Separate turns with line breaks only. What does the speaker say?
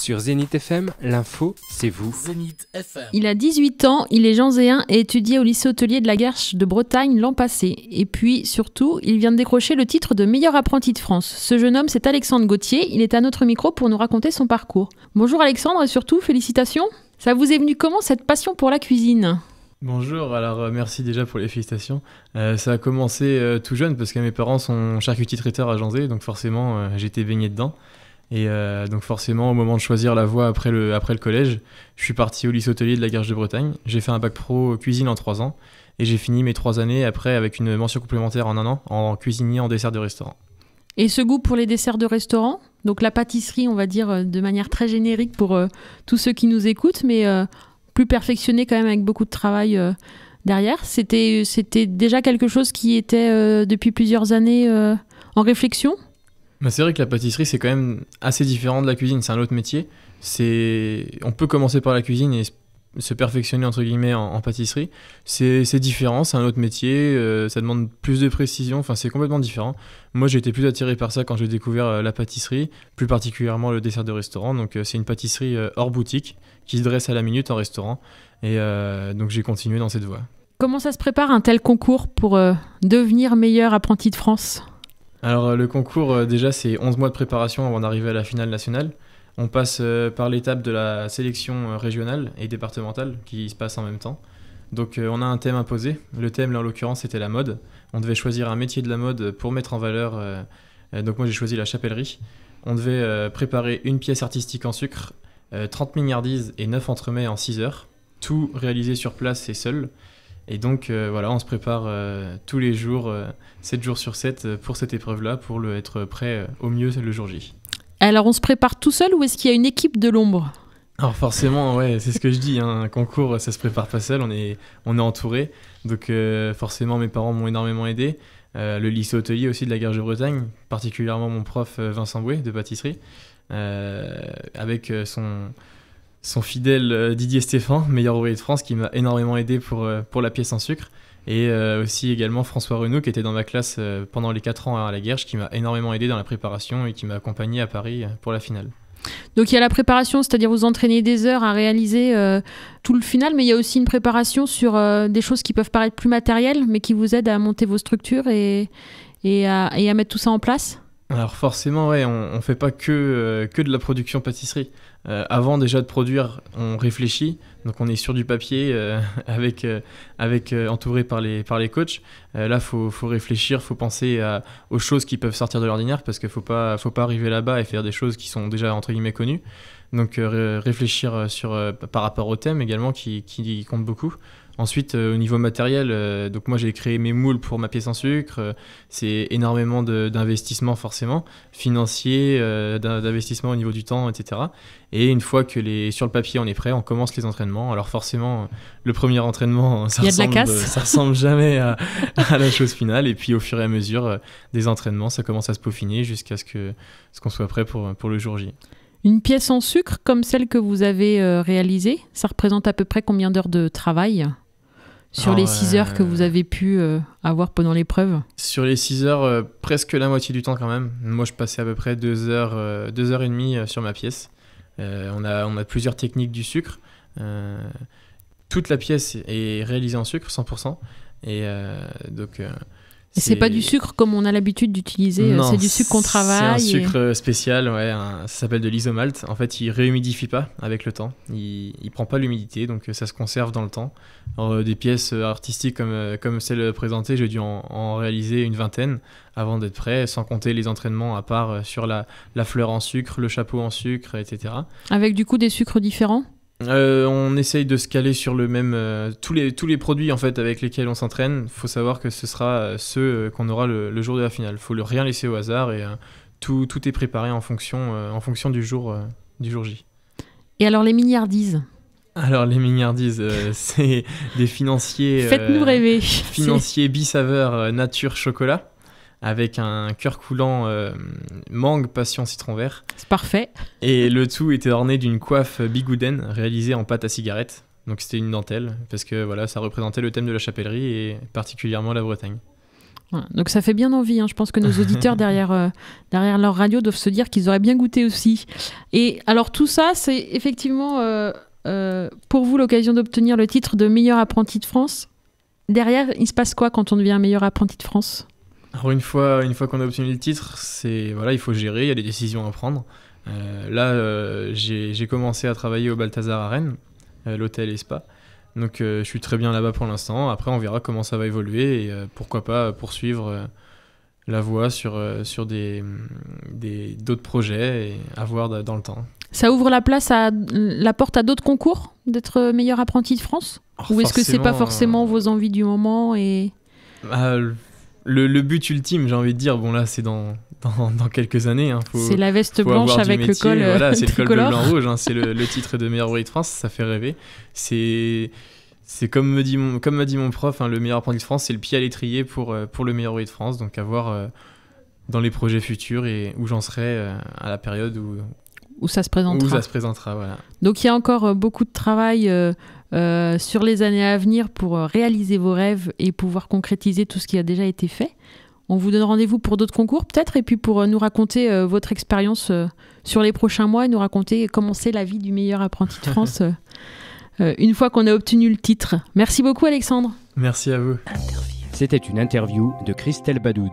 Sur Zénith FM, l'info, c'est vous.
Zénith FM.
Il a 18 ans, il est janséen et étudiait au lycée hôtelier de la Guerche de Bretagne l'an passé. Et puis, surtout, il vient de décrocher le titre de meilleur apprenti de France. Ce jeune homme, c'est Alexandre Gauthier. Il est à notre micro pour nous raconter son parcours. Bonjour Alexandre et surtout, félicitations. Ça vous est venu comment cette passion pour la cuisine ?
Bonjour, alors merci déjà pour les félicitations. Ça a commencé tout jeune parce que mes parents sont charcutiers traiteurs à Janzé, donc forcément j'étais baigné dedans. Et donc forcément au moment de choisir la voie après le collège, je suis parti au lycée hôtelier de la Guerche de Bretagne. J'ai fait un bac pro cuisine en 3 ans et j'ai fini mes 3 années après avec une mention complémentaire en 1 an en cuisinier en dessert de restaurant.
Et ce goût pour les desserts de restaurant, donc la pâtisserie on va dire de manière très générique pour tous ceux qui nous écoutent, mais plus perfectionné quand même avec beaucoup de travail derrière. C'était déjà quelque chose qui était depuis plusieurs années en réflexion ?
Bah c'est vrai que la pâtisserie c'est quand même assez différent de la cuisine, c'est un autre métier. On peut commencer par la cuisine et se perfectionner entre guillemets en pâtisserie. C'est différent, c'est un autre métier, ça demande plus de précision, enfin c'est complètement différent. Moi j'ai été plus attiré par ça quand j'ai découvert la pâtisserie, plus particulièrement le dessert de restaurant. Donc c'est une pâtisserie hors boutique qui se dresse à la minute en restaurant et donc j'ai continué dans cette voie.
Comment ça se prépare un tel concours pour devenir meilleur apprenti de France ?
Alors le concours déjà c'est 11 mois de préparation avant d'arriver à la finale nationale. On passe par l'étape de la sélection régionale et départementale qui se passe en même temps. Donc on a un thème imposé. Le thème là en l'occurrence c'était la mode. On devait choisir un métier de la mode pour mettre en valeur. Donc moi j'ai choisi la chapellerie. On devait préparer une pièce artistique en sucre, 30 mignardises et 9 entremets en 6 heures. Tout réalisé sur place et seul. Et donc voilà, on se prépare tous les jours, 7 jours sur 7 pour cette épreuve-là, pour être prêt au mieux le jour J.
Alors on se prépare tout seul ou est-ce qu'il y a une équipe de l'ombre ?
Alors forcément, ouais, c'est ce que je dis, hein, un concours ça se prépare pas seul, on est entouré. Donc forcément mes parents m'ont énormément aidé. Le lycée hôtelier aussi de la Guerche de Bretagne, particulièrement mon prof Vincent Bouet de pâtisserie, avec son fidèle Didier Stéphane, meilleur ouvrier de France, qui m'a énormément aidé pour la pièce en sucre. Et aussi également François Renaud, qui était dans ma classe pendant les 4 ans à la Guerche, qui m'a énormément aidé dans la préparation et qui m'a accompagné à Paris pour la finale.
Donc il y a la préparation, c'est-à-dire vous entraînez des heures à réaliser tout le final, mais il y a aussi une préparation sur des choses qui peuvent paraître plus matérielles, mais qui vous aident à monter vos structures et à mettre tout ça en place ?
Alors forcément, ouais, on fait pas que de la production pâtisserie. Avant déjà de produire, on réfléchit. Donc on est sur du papier avec entouré par les coachs. Là, faut réfléchir, faut penser aux choses qui peuvent sortir de l'ordinaire parce qu'il faut pas arriver là-bas et faire des choses qui sont déjà entre guillemets connues. Donc réfléchir par rapport au thème également qui compte beaucoup. Ensuite, au niveau matériel, donc moi j'ai créé mes moules pour ma pièce en sucre. C'est énormément d'investissement forcément, financier, d'investissement au niveau du temps, etc. Et une fois que sur le papier on est prêt, on commence les entraînements. Alors forcément, le premier entraînement, ça ressemble jamais à la chose finale. Et puis au fur et à mesure des entraînements, ça commence à se peaufiner jusqu'à ce qu'on soit prêt pour le jour J.
Une pièce en sucre comme celle que vous avez réalisée, ça représente à peu près combien d'heures de travail ? Sur les 6 heures que vous avez pu avoir pendant l'épreuve ?
Sur les 6 heures, presque la moitié du temps quand même. Moi, je passais à peu près 2 heures et demie sur ma pièce. On a plusieurs techniques du sucre. Toute la pièce est réalisée en sucre, 100%. Et donc...
Et c'est pas du sucre comme on a l'habitude d'utiliser, c'est du sucre qu'on travaille.
C'est un sucre spécial, ouais, ça s'appelle de l'isomalt. En fait, il réhumidifie pas avec le temps, il prend pas l'humidité, donc ça se conserve dans le temps. Alors, des pièces artistiques comme celle présentée, j'ai dû en réaliser une 20aine avant d'être prêt, sans compter les entraînements à part sur la fleur en sucre, le chapeau en sucre, etc.
Avec du coup des sucres différents ?
On essaye de se caler sur le même tous les produits en fait avec lesquels on s'entraîne. Faut savoir que ce sera ceux qu'on aura le jour de la finale. Faut rien laisser au hasard et tout est préparé en fonction du jour J.
Et alors les mignardises ?
Alors les mignardises, c'est des financiers.
Faites-nous rêver.
Financiers bi-saveur nature chocolat. Avec un cœur coulant mangue passion citron vert.
C'est parfait.
Et le tout était orné d'une coiffe bigouden réalisée en pâte à cigarette. Donc c'était une dentelle parce que voilà, ça représentait le thème de la chapellerie et particulièrement la Bretagne.
Voilà. Donc ça fait bien envie, hein. Je pense que nos auditeurs derrière leur radio doivent se dire qu'ils auraient bien goûté aussi. Et alors tout ça, c'est effectivement pour vous l'occasion d'obtenir le titre de meilleur apprenti de France. Derrière, il se passe quoi quand on devient meilleur apprenti de France ?
Alors une fois qu'on a obtenu le titre, il faut gérer, il y a des décisions à prendre. J'ai commencé à travailler au Balthazar à Rennes, l'hôtel et spa. Donc je suis très bien là-bas pour l'instant. Après on verra comment ça va évoluer et pourquoi pas poursuivre la voie sur d'autres projets et à voir dans le temps.
Ça ouvre la porte à d'autres concours d'être meilleur apprenti de France ? Ou est-ce que c'est pas forcément vos envies du moment et...
Le but ultime, j'ai envie de dire, bon là c'est dans quelques années. Hein,
c'est la veste blanche avec le col
voilà, c'est
tricolore.
Le col bleu blanc rouge, hein, c'est le titre de meilleur ouvrier de France, ça fait rêver. C'est comme m'a dit mon prof, hein, le meilleur apprenti de France, c'est le pied à l'étrier pour le meilleur ouvrier de France. Donc à voir dans les projets futurs et où j'en serai à la période où
ça se présentera.
Voilà.
Donc il y a encore beaucoup de travail sur les années à venir pour réaliser vos rêves et pouvoir concrétiser tout ce qui a déjà été fait. On vous donne rendez-vous pour d'autres concours peut-être et puis pour nous raconter votre expérience sur les prochains mois et nous raconter comment c'est la vie du meilleur apprenti de France une fois qu'on a obtenu le titre. Merci beaucoup Alexandre.
Merci à vous.
C'était une interview de Christelle Badoud.